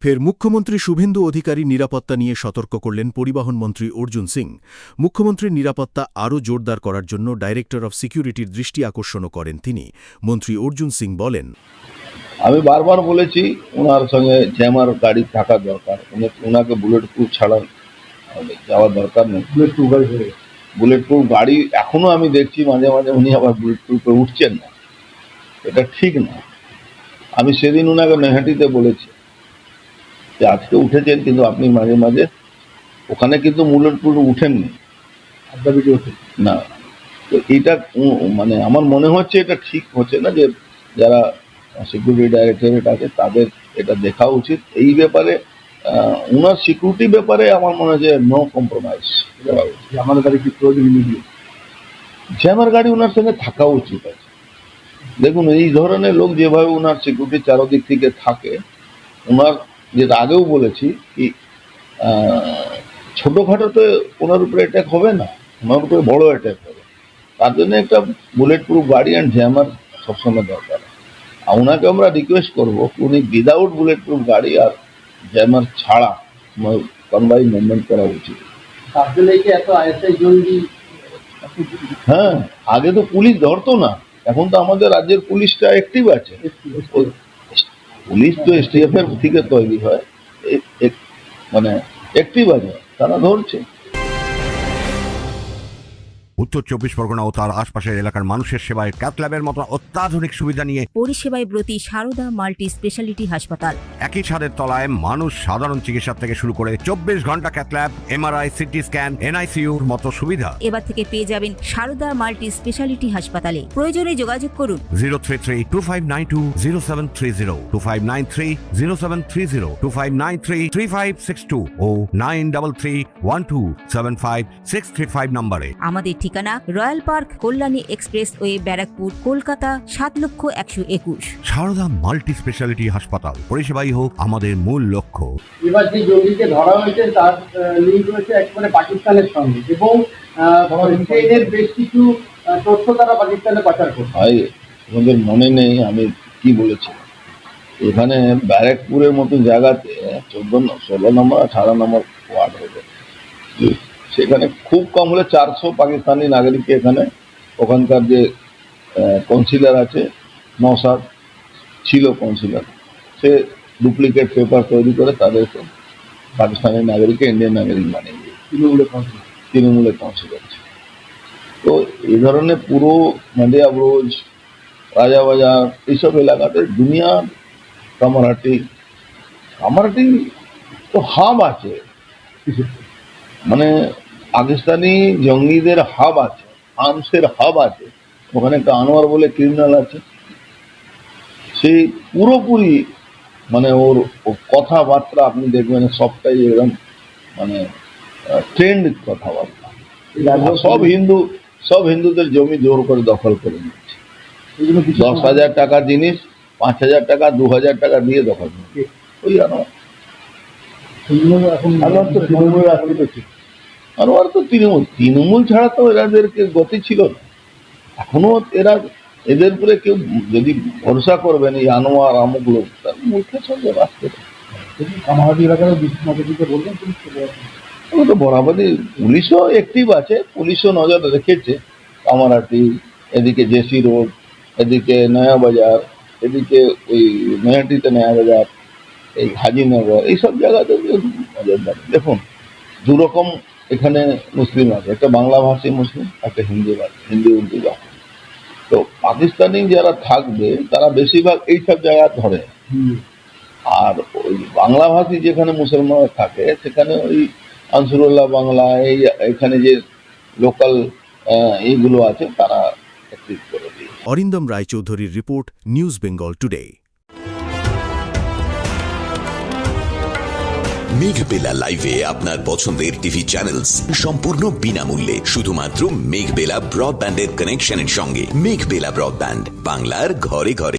ফের মুখ্যমন্ত্রী শুভেন্দু অধিকারী নিরাপত্তা নিয়ে সতর্ক করলেন পরিবহন মন্ত্রী অর্জুন সিং। মুখ্যমন্ত্রীর নিরাপত্তা আরও জোরদার করার জন্য ডাইরেক্টর অফ সিকিউরিটির দৃষ্টি আকর্ষণও করেন তিনি। মন্ত্রী অর্জুন সিং বলেন, আমি বারবার বলেছি ওনার সঙ্গে জ্যামার গাড়ি থাকা দরকার, ওনাকে বুলেট প্রুফ ছাড়া যাওয়ার দরকার নেই। বুলেট প্রুফ গাড়ি এখনো আমি দেখছি মাঝে মাঝে উনি আবার বুলেট প্রুফে উঠছেন না, এটা ঠিক না। আমি সেদিন ওনাকে নৈহাটিতে বলেছি যে আজকে উঠেছেন, কিন্তু আপনি মাঝে মাঝে ওখানে কিন্তু বুলেট প্রুফ উঠেননি না। তো এটা মানে আমার মনে হচ্ছে এটা ঠিক হচ্ছে না, যে যারা সিকিউরিটি ডাইরেক্টরেট আছে তাদের এটা দেখা উচিত। এই ব্যাপারে ওনার সিকিউরিটি ব্যাপারে আমার মনে হয় যে নো কম্প্রোমাইজ। আমার গাড়ি কি প্রয়োজন জ্যামার গাড়ি ওনার সঙ্গে থাকা উচিত আছে। দেখুন, এই ধরনের লোক যেভাবে ওনার সিকিউরিটি চারদিক থেকে থাকে, ওনার যেটা আগেও বলেছি কি ছোটোখাটোতে ওনার উপরে অ্যাটাক হবে না, ওনার উপরে বড় অ্যাটাক হবে। তার জন্য একটা বুলেট প্রুফ গাড়ি অ্যান্ড জ্যামার সবসময় দরকার। আর ওনাকে আমরা রিকোয়েস্ট করবো উনি উইদাউট বুলেট প্রুফ গাড়ি আর জ্যামার ছাড়া কনভয় মুভমেন্ট করা উচিত। হ্যাঁ, আগে তো পুলিশ ধরতো না, এখন তো আমাদের রাজ্যের পুলিশটা অ্যাক্টিভ আছে। পুলিশ তো এসটিএফ এর থেকে তৈরি হয়, মানে অ্যাক্টিভ আছে, তারা ধরছে। উত্তর 24 পরগনা ও তার আশপাশের এলাকার মানুষের সেবায় ক্যাথল্যাবের মতো অত্যাধুনিক সুবিধা নিয়ে পরিষেবায় ব্রতী সারদা মাল্টি স্পেশালিটি হাসপাতাল। একই ছাদের তলায় মানুষ সাধারণ চিকিৎসা থেকে শুরু করে 24 ঘন্টা ক্যাথল্যাব, এমআরআই, সিটি স্ক্যান, এনআইসিইউর মতো সুবিধা এবার থেকে পেয়ে যাবেন সারদা মাল্টি স্পেশালিটি হাসপাতালে। প্রয়োজনে যোগাযোগ করুন 033-2592-0730, 2593-0730, 2593-3562 ও 9331275635 নম্বরে। আমাদের ঠিকানা royal park, Kalyani expressway, Barrackpore, Kolkata ৭,১২১। সারদা মাল্টি স্পেশালিটি হাসপাতাল, পরিষেবাই হোক আমাদের মূল লক্ষ্য। এবার যে জঙ্গিকে ধরা হয়েছে তার লিঙ্ক রয়েছে একেবারে পাকিস্তানের সঙ্গে, এবং ট্রেনের বেশ কিছু তথ্য তারা পাকিস্তানে পাচার করছে। আমাদের মনে নেই আমি কি বলেছি, এখানে ব্যারাকপুরের মতো জায়গাতে 16 নম্বর 18 নম্বর ওয়ার্ড হবে, সেখানে খুব কম হলে 400 পাকিস্তানি নাগরিককে এখানে ওখানকার যে কাউন্সিলর আছে, নওশাদ ছিল কাউন্সিলর, সে ডুপ্লিকেট পেপার তৈরি করে তাদেরকে পাকিস্তানি নাগরিককে ইন্ডিয়ান নাগরিক বানিয়ে দিয়ে তৃণমূলের কাউন্সিলর। তো এই ধরনের পুরো নদিয়া ব্রোজ, রাজাবাজার এইসব এলাকাতে দুনিয়ার কামারহাটি তো হাব আছে, মানে পাকিস্তানি জঙ্গিদের হাব আছে, আর্মসের হাব আছে। ওখানে একটা আনোয়ার বলে ক্রিমিনাল আছে, সেই পুরোপুরি মানে ওর কথাবার্তা আপনি দেখবেন সবটাই এরকম মানে ট্রেন্ড কথাবার্তা। সব হিন্দুদের জমি জোর করে দখল করে নিচ্ছে। 10,000 টাকার জিনিস 5,000 টাকা 2,000 টাকা দিয়ে দখল নিচ্ছে। ওই আনোয়ার তো তৃণমূল ছাড়া তো এরাদেরকে গতি ছিল না। এখনো এদের উপরে কেউ যদি ভরসা করবেন, এই আনোয়ার আমুক লোক, তার মুখের সঙ্গে বাঁচতে কামারহাটি এলাকার তো বরাবরই পুলিশও অ্যাক্টিভ আছে, পুলিশও নজর রেখেছে। কামারহাটি, এদিকে জেসি রোড, এদিকে নয়া বাজার, এদিকে ওই নয়াটিতে নয়া বাজার, এই হাজিনগর, এইসব জায়গাতে নজরদারি। দেখুন, দুরকম এখানে মুসলিম আছে, একটা বাংলাভাষী মুসলিম, একটা হিন্দি উর্দু ভাষী। তো পাকিস্তানি যারা থাকবে তারা বেশিরভাগ এইসব জায়গা ধরে, আর ওই বাংলাভাষী যেখানে মুসলমান থাকে সেখানে ওই আনসুরুল্লাহ বাংলা, এখানে যে লোকাল এইগুলো আছে তারা অ্যাক্টিভ করে দিয়ে। অরিন্দম রায়চৌধুরীর report, news Bengal today. Meghbela লাইভে আপনার পছন্দের টিভি চ্যানেলস সম্পূর্ণ বিনামূল্যে, শুধুমাত্র মেঘবেলা ব্রডব্যান্ডের কানেকশনের সঙ্গে। মেঘবেলা ব্রডব্যান্ড, বাংলার ঘরে ঘরে।